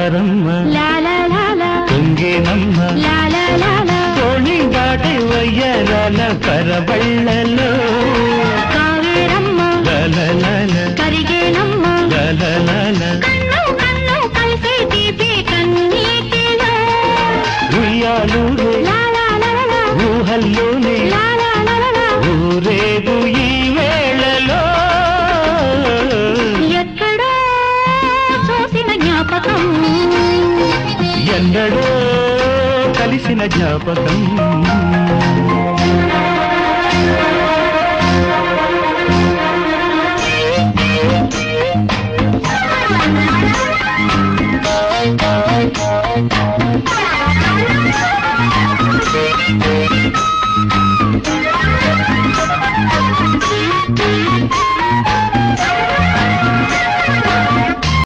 జారమ్మ తుంగేనమ్మ తోణి దాటి వయ్యరాల పరబళ్ళలో కావేరమ్మ కరిగేనమ్మ కన్ను కన్ను కలిసే తీపి కన్నీటిలో ఉయ్యాలూరే ఊహల్లోనే ఊరేగు ఈ వేళలో ఎక్కడో చూసిన జ్ఞాపకం ఎందడో కలిసిన జ్ఞాపకం